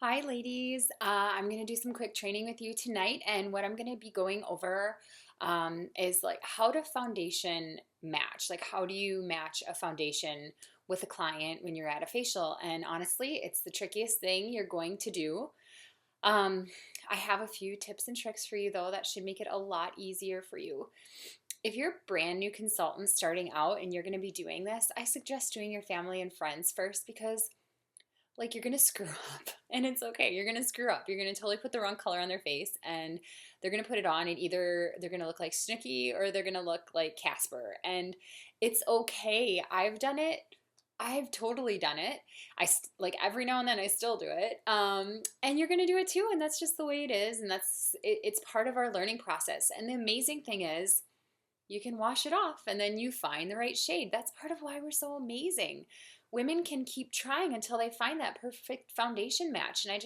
Hi, ladies. I'm going to do some quick training with you tonight, and what I'm going to be going over is like how to foundation match. Like, how do you match a foundation with a client when you're at a facial? And honestly, it's the trickiest thing you're going to do. Um, I have a few tips and tricks for you, though, that should make it a lot easier for you. If you're a brand new consultant starting out and you're going to be doing this, I suggest doing your family and friends first because you're gonna screw up and it's okay. You're gonna screw up. You're gonna totally put the wrong color on their face and they're gonna put it on and either they're gonna look like Snooki or they're gonna look like Casper. And it's okay. I've done it. I've totally done it. Like every now and then I still do it. And you're gonna do it too. And that's just the way it is. And it's part of our learning process. And the amazing thing is you can wash it off and then you find the right shade. That's part of why we're so amazing. Women can keep trying until they find that perfect foundation match. And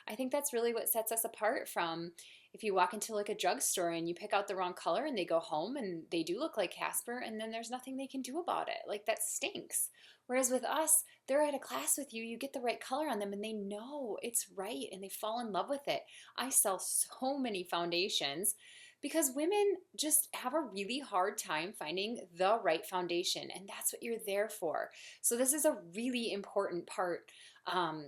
I think that's really what sets us apart from if you walk into like a drugstore and you pick out the wrong color and they go home and they do look like Casper and then there's nothing they can do about it. Like that stinks. Whereas with us, they're at a class with you, you get the right color on them and they know it's right and they fall in love with it. I sell so many foundations because women just have a really hard time finding the right foundation, and that's what you're there for. So this is a really important part um,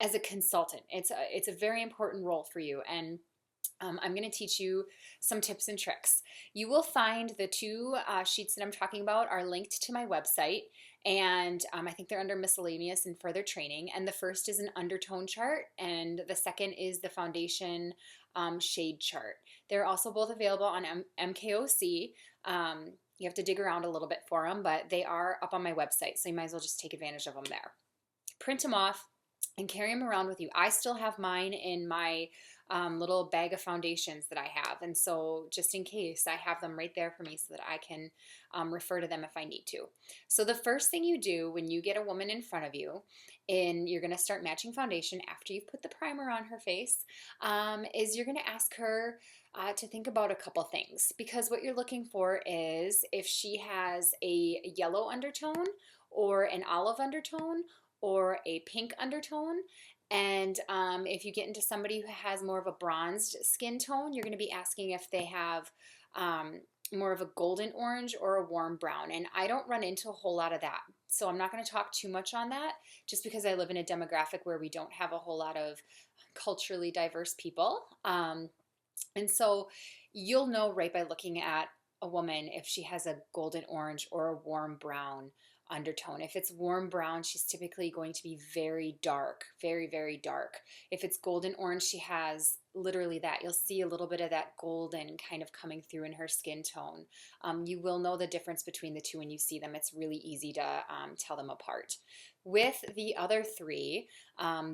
as a consultant. It's a very important role for you, and I'm going to teach you some tips and tricks. You will find the two sheets that I'm talking about are linked to my website, and I think they're under miscellaneous and further training. And the first is an undertone chart, and the second is the foundation shade chart. They're also both available on MKOC. You have to dig around a little bit for them, but they are up on my website, so you might as well just take advantage of them there. Print them off and carry them around with you. I still have mine in my little bag of foundations that I have. And so just in case, I have them right there for me so that I can refer to them if I need to. So the first thing you do when you get a woman in front of you and you're going to start matching foundation after you've put the primer on her face is you're going to ask her to think about a couple things, because what you're looking for is if she has a yellow undertone or an olive undertone or a pink undertone. And if you get into somebody who has more of a bronzed skin tone, you're going to be asking if they have more of a golden orange or a warm brown. And I don't run into a whole lot of that. So I'm not going to talk too much on that just because I live in a demographic where we don't have a whole lot of culturally diverse people. And so you'll know right by looking at a woman if she has a golden orange or a warm brown undertone. If it's warm brown, she's typically going to be very dark, very, very dark. If it's golden orange, she has literally that. You'll see a little bit of that golden kind of coming through in her skin tone. You will know the difference between the two when you see them. It's really easy to tell them apart. With the other three,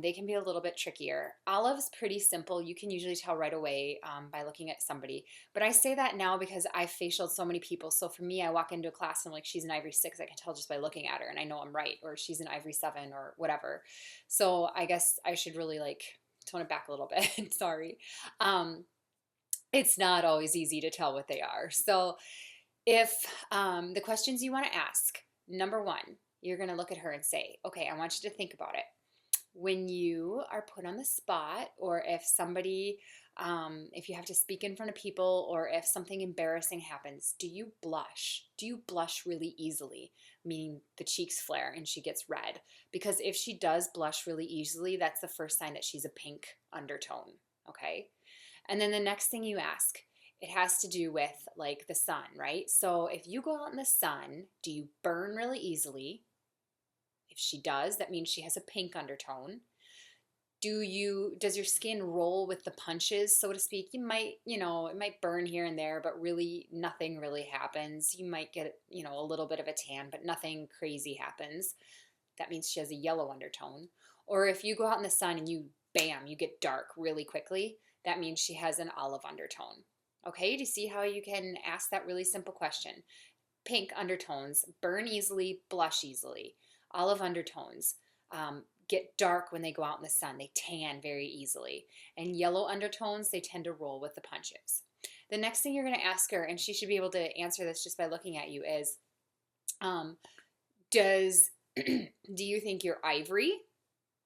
they can be a little bit trickier. Olive's pretty simple. You can usually tell right away by looking at somebody. But I say that now because I've facialed so many people. So for me, I walk into a class and I'm like, she's an Ivory 6. I can tell just by looking at her and I know I'm right. Or she's an Ivory 7 or whatever. So I guess I should really like tone it back a little bit. Sorry. Um, it's not always easy to tell what they are. So if the questions you want to ask, number one, you're going to look at her and say, okay, I want you to think about it. When you are put on the spot, or if somebody, if you have to speak in front of people, or if something embarrassing happens, do you blush? Do you blush really easily? Meaning the cheeks flare and she gets red. Because if she does blush really easily, that's the first sign that she's a pink undertone. Okay. And then the next thing you ask, it has to do with like the sun, right? So if you go out in the sun, do you burn really easily? If she does, that means she has a pink undertone. Does your skin roll with the punches, so to speak? You might, it might burn here and there, but really nothing really happens. You might get, a little bit of a tan, but nothing crazy happens. That means she has a yellow undertone. Or if you go out in the sun and you get dark really quickly, that means she has an olive undertone. Okay, do you see how you can ask that really simple question? Pink undertones burn easily, blush easily. Olive undertones get dark when they go out in the sun. They tan very easily. And yellow undertones, they tend to roll with the punches. The next thing you're going to ask her, and she should be able to answer this just by looking at you, is does do you think you're ivory,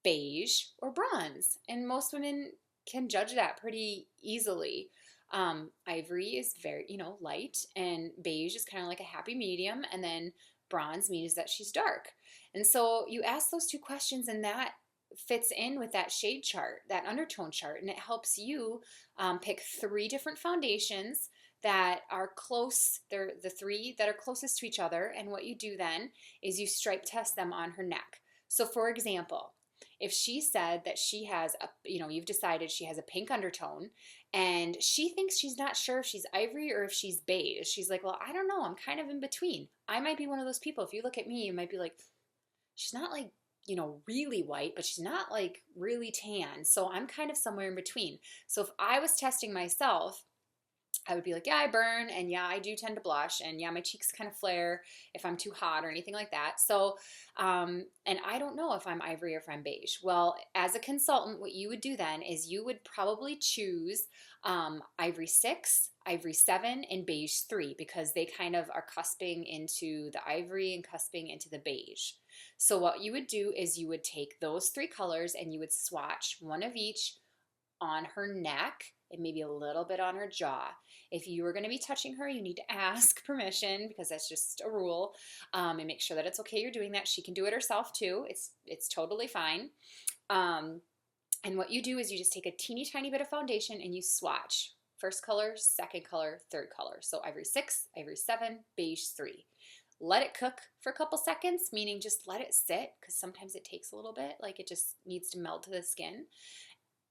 beige or bronze. And most women can judge that pretty easily. Ivory is very, light, and beige is kind of like a happy medium, and then bronze means that she's dark. And so you ask those two questions, and that fits in with that shade chart, that undertone chart, and it helps you pick three different foundations that are close. They're the three that are closest to each other, and what you do then is you stripe test them on her neck. So for example, if she said that she has you've decided she has a pink undertone and she thinks she's not sure if she's ivory or if she's beige. She's like, well, I don't know. I'm kind of in between. I might be one of those people. If you look at me, you might be like, she's not like, really white, but she's not like really tan. So I'm kind of somewhere in between. So if I was testing myself, I would be like, yeah, I burn, and yeah, I do tend to blush, and yeah, my cheeks kind of flare if I'm too hot or anything like that. So, and I don't know if I'm ivory or if I'm beige. Well, as a consultant, what you would do then is you would probably choose ivory 6, ivory 7, and beige 3, because they kind of are cusping into the ivory and cusping into the beige. So what you would do is you would take those 3 colors and you would swatch one of each on her neck and maybe a little bit on her jaw. If you are going to be touching her, you need to ask permission, because that's just a rule, and make sure that it's okay you're doing that. She can do it herself too. It's totally fine. And what you do is you just take a teeny tiny bit of foundation and you swatch. First color, second color, third color. So ivory 6, ivory 7, beige 3. Let it cook for a couple seconds, meaning just let it sit, because sometimes it takes a little bit, like it just needs to meld to the skin.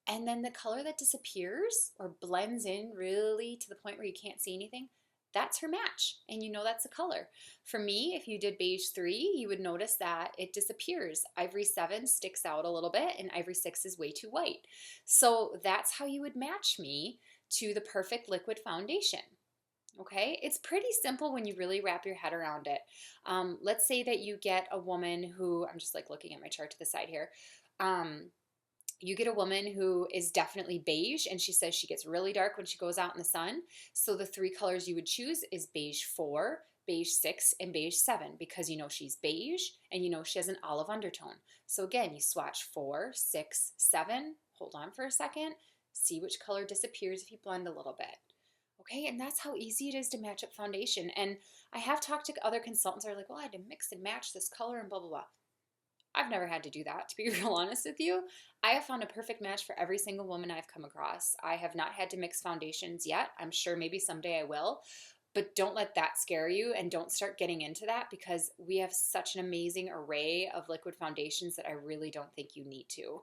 And then the color that disappears or blends in really to the point where you can't see anything, that's her match. And you know that's a color. For me, if you did beige 3, you would notice that it disappears. Ivory 7 sticks out a little bit, and ivory 6 is way too white. So that's how you would match me to the perfect liquid foundation. Okay, it's pretty simple when you really wrap your head around it. Let's say that you get a woman who, I'm just like looking at my chart to the side here. You get a woman who is definitely beige, and she says she gets really dark when she goes out in the sun. So the 3 colors you would choose is beige 4, beige 6, and beige 7, because you know she's beige and you know she has an olive undertone. So again, you swatch 4, 6, 7, hold on for a second, see which color disappears if you blend a little bit. Okay, and that's how easy it is to match up foundation. And I have talked to other consultants that are like, well, I had to mix and match this color and blah, blah, blah. I've never had to do that, to be real honest with you. I have found a perfect match for every single woman I've come across. I have not had to mix foundations yet. I'm sure maybe someday I will, but don't let that scare you, and don't start getting into that, because we have such an amazing array of liquid foundations that I really don't think you need to.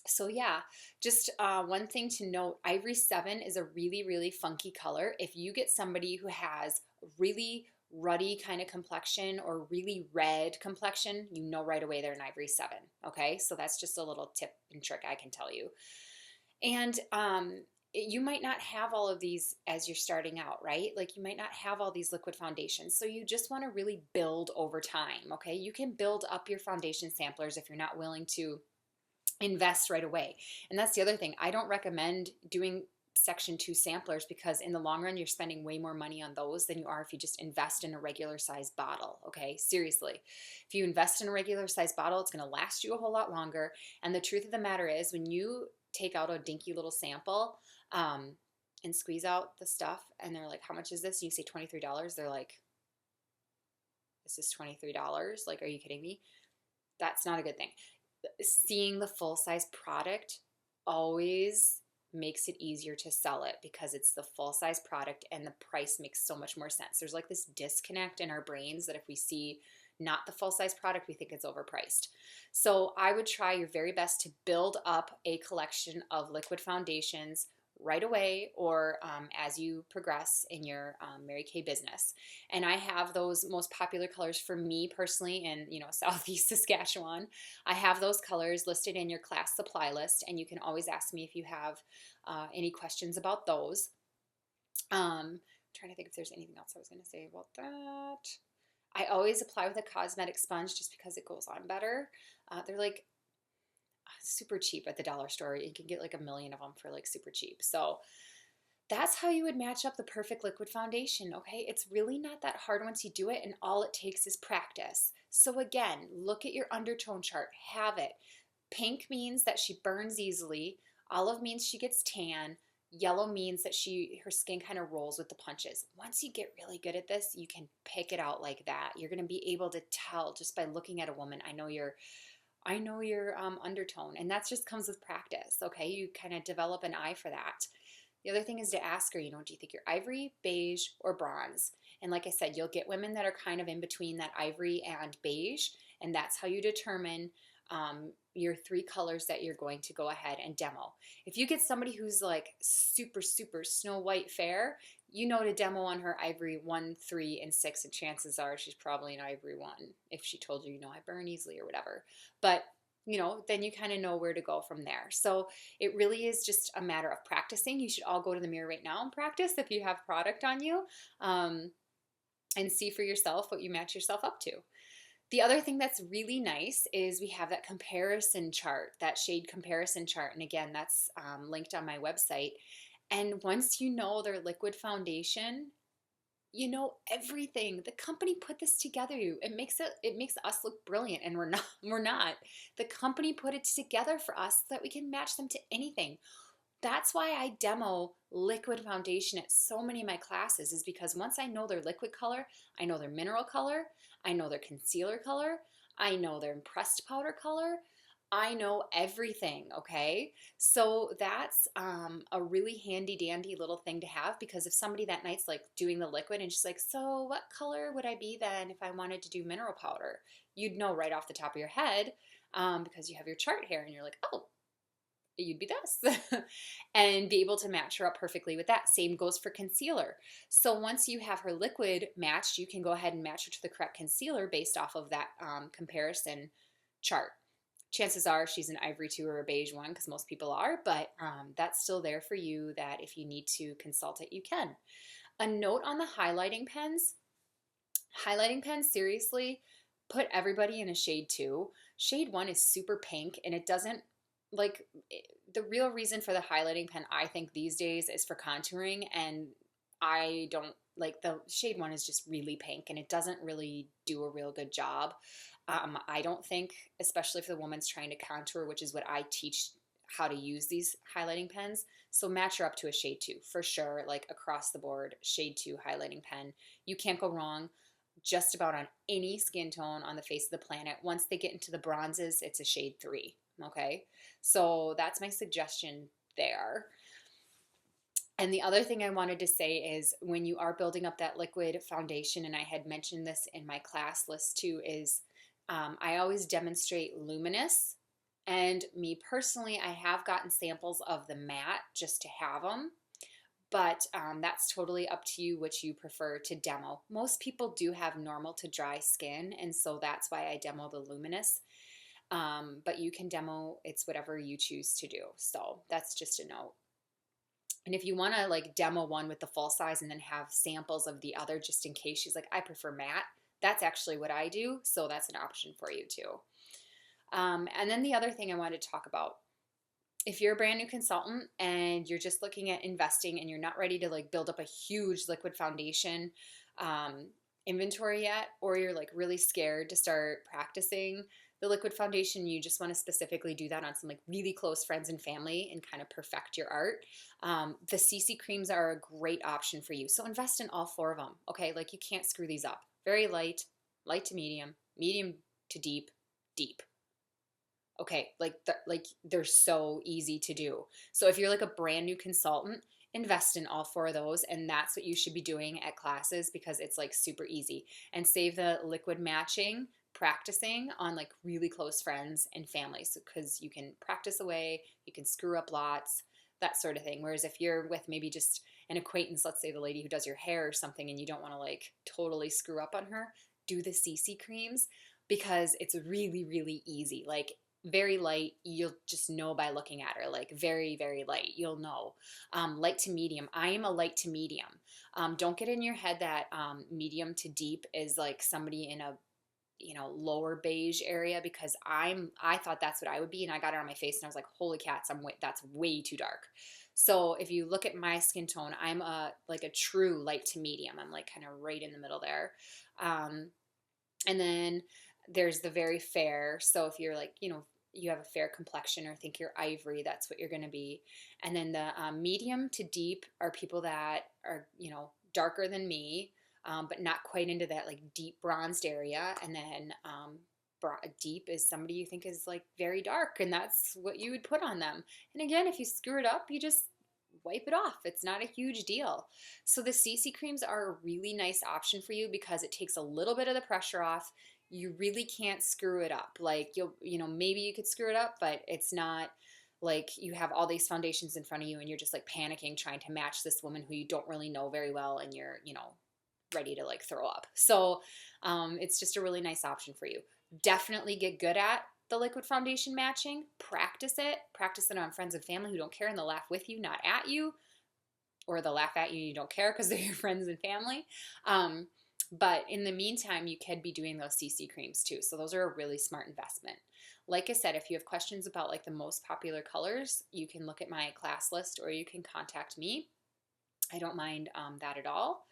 So yeah, just one thing to note, ivory 7 is a really, really funky color. If you get somebody who has really ruddy kind of complexion or really red complexion, you know right away they're an ivory 7. Okay, so that's just a little tip and trick I can tell you. And you might not have all of these as you're starting out, right? Like you might not have all these liquid foundations. So you just want to really build over time. Okay, you can build up your foundation samplers if you're not willing to invest right away. And that's the other thing. I don't recommend doing section 2 samplers, because in the long run you're spending way more money on those than you are if you just invest in a regular size bottle. Okay, seriously, if you invest in a regular size bottle, it's going to last you a whole lot longer. And the truth of the matter is, when you take out a dinky little sample and squeeze out the stuff and they're like, how much is this? And you say $23. They're like, this is $23? Like, are you kidding me? That's not a good thing. Seeing the full size product always makes it easier to sell it, because it's the full size product and the price makes so much more sense. There's like this disconnect in our brains that if we see not the full size product, we think it's overpriced. So I would try your very best to build up a collection of liquid foundations right away, or as you progress in your Mary Kay business. And I have those most popular colors for me personally in Southeast Saskatchewan. I have those colors listed in your class supply list, and you can always ask me if you have any questions about those. Trying to think if there's anything else I was going to say about that. I always apply with a cosmetic sponge just because it goes on better. They're like super cheap at the dollar store. You can get like 1 million of them for like super cheap. So that's how you would match up the perfect liquid foundation. Okay, it's really not that hard once you do it, and all it takes is practice. So again, look at your undertone chart, have it. Pink means that she burns easily, olive means she gets tan, yellow means that her skin kind of rolls with the punches. Once you get really good at this, you can pick it out like that. You're going to be able to tell just by looking at a woman, I know your undertone, and that just comes with practice. Okay, you kind of develop an eye for that. The other thing is to ask her, do you think you're ivory, beige, or bronze? And like I said, you'll get women that are kind of in between that ivory and beige, and that's how you determine your three colors that you're going to go ahead and demo. If you get somebody who's like super, super snow white fair, you know to demo on her ivory 1, 3, and 6, and chances are she's probably an ivory 1 if she told you, I burn easily or whatever. But then you kind of know where to go from there. So it really is just a matter of practicing. You should all go to the mirror right now and practice if you have product on you, and see for yourself what you match yourself up to. The other thing that's really nice is we have that comparison chart, that shade comparison chart. And again, that's linked on my website. And once you know their liquid foundation, you know everything. The company put this together. It makes us look brilliant, and we're not. The company put it together for us so that we can match them to anything. That's why I demo liquid foundation at so many of my classes, is because once I know their liquid color, I know their mineral color, I know their concealer color, I know their impressed powder color, I know everything, okay? So that's a really handy dandy little thing to have, because if somebody that night's like doing the liquid and she's like, so what color would I be then if I wanted to do mineral powder? You'd know right off the top of your head, because you have your chart here and you're like, oh, you'd be this and be able to match her up perfectly with that. Same goes for concealer. So once you have her liquid matched, you can go ahead and match her to the correct concealer based off of that comparison chart. Chances are she's an ivory 2 or a beige 1, because most people are, but that's still there for you, that if you need to consult it, you can. A note on the highlighting pens. Highlighting pens, seriously, put everybody in a shade 2. Shade 1 is super pink, and it doesn't, like, the real reason for the highlighting pen, I think, these days is for contouring, and I don't like the shade 1 is just really pink, and it doesn't really do a real good job. I don't think, especially if the woman's trying to contour, which is what I teach how to use these highlighting pens. So match her up to a shade 2 for sure, like across the board, shade 2 highlighting pen. You can't go wrong just about on any skin tone on the face of the planet. Once they get into the bronzes, it's a shade 3. Okay, so that's my suggestion there. And the other thing I wanted to say is, when you are building up that liquid foundation, and I had mentioned this in my class list too, is I always demonstrate luminous. And me personally, I have gotten samples of the matte just to have them. But that's totally up to you what you prefer to demo. Most people do have normal to dry skin, and so that's why I demo the luminous. But you can demo, it's whatever you choose to do. So that's just a note. And if you want to like demo one with the full size and then have samples of the other, just in case she's like, I prefer matte, that's actually what I do. So that's an option for you too. And then the other thing I wanted to talk about, if you're a brand new consultant and you're just looking at investing and you're not ready to like build up a huge liquid foundation inventory yet, or you're like really scared to start practicing the liquid foundation, you just want to specifically do that on some like really close friends and family and kind of perfect your art, the CC creams are a great option for you. So invest in all 4 of them, okay? Like, you can't screw these up. Very light, light to medium, medium to deep, deep. Okay, like they're so easy to do. So if you're like a brand new consultant, invest in all 4 of those, and that's what you should be doing at classes, because it's like super easy. And save the liquid matching, practicing on like really close friends and families, because you can practice away, you can screw up lots, that sort of thing. Whereas if you're with maybe just an acquaintance, let's say the lady who does your hair or something, and you don't want to like totally screw up on her, do the CC creams, because it's really, really easy. Like, very light, you'll just know by looking at her. Like, very, very light, you'll know. Light to medium, I am a light to medium. Don't get in your head that medium to deep is like somebody in a lower beige area, because I thought that's what I would be, and I got it on my face and I was like, holy cats, that's way too dark. So if you look at my skin tone, I'm like a true light to medium. I'm like kind of right in the middle there. And then There's the very fair. So if you're like, you have a fair complexion or think you're ivory, that's what you're going to be. And then the medium to deep are people that are, darker than me, but not quite into that like deep bronzed area. And then deep is somebody you think is like very dark, and that's what you would put on them. And again, if you screw it up, you just wipe it off. It's not a huge deal. So the CC creams are a really nice option for you because it takes a little bit of the pressure off. You really can't screw it up. Like maybe you could screw it up, but it's not like you have all these foundations in front of you and you're just like panicking trying to match this woman who you don't really know very well, and you're, ready to like throw up. So it's just a really nice option for you. Definitely get good at the liquid foundation matching. Practice it. Practice it on friends and family who don't care and they'll laugh with you, not at you, or they'll laugh at you and you don't care because they're your friends and family. But in the meantime, you could be doing those CC creams too. So those are a really smart investment. Like I said, if you have questions about like the most popular colors, you can look at my class list or you can contact me. I don't mind that at all.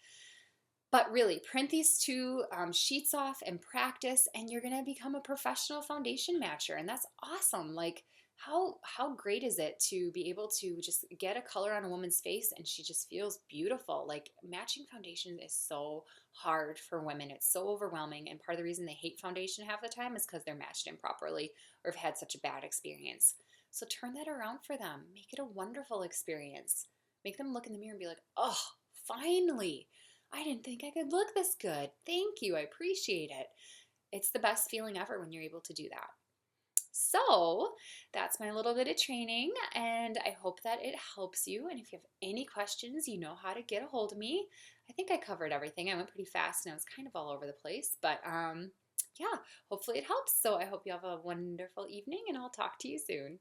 But really, print these two sheets off and practice, and you're gonna become a professional foundation matcher, and that's awesome. Like, how great is it to be able to just get a color on a woman's face and she just feels beautiful? Like, matching foundation is so hard for women. It's so overwhelming, and part of the reason they hate foundation half the time is because they're matched improperly or have had such a bad experience. So turn that around for them. Make it a wonderful experience. Make them look in the mirror and be like, oh, finally. I didn't think I could look this good. Thank you. I appreciate it. It's the best feeling ever when you're able to do that. So that's my little bit of training, and I hope that it helps you. And if you have any questions, you know how to get a hold of me. I think I covered everything. I went pretty fast and I was kind of all over the place, but yeah, hopefully it helps. So I hope you have a wonderful evening, and I'll talk to you soon.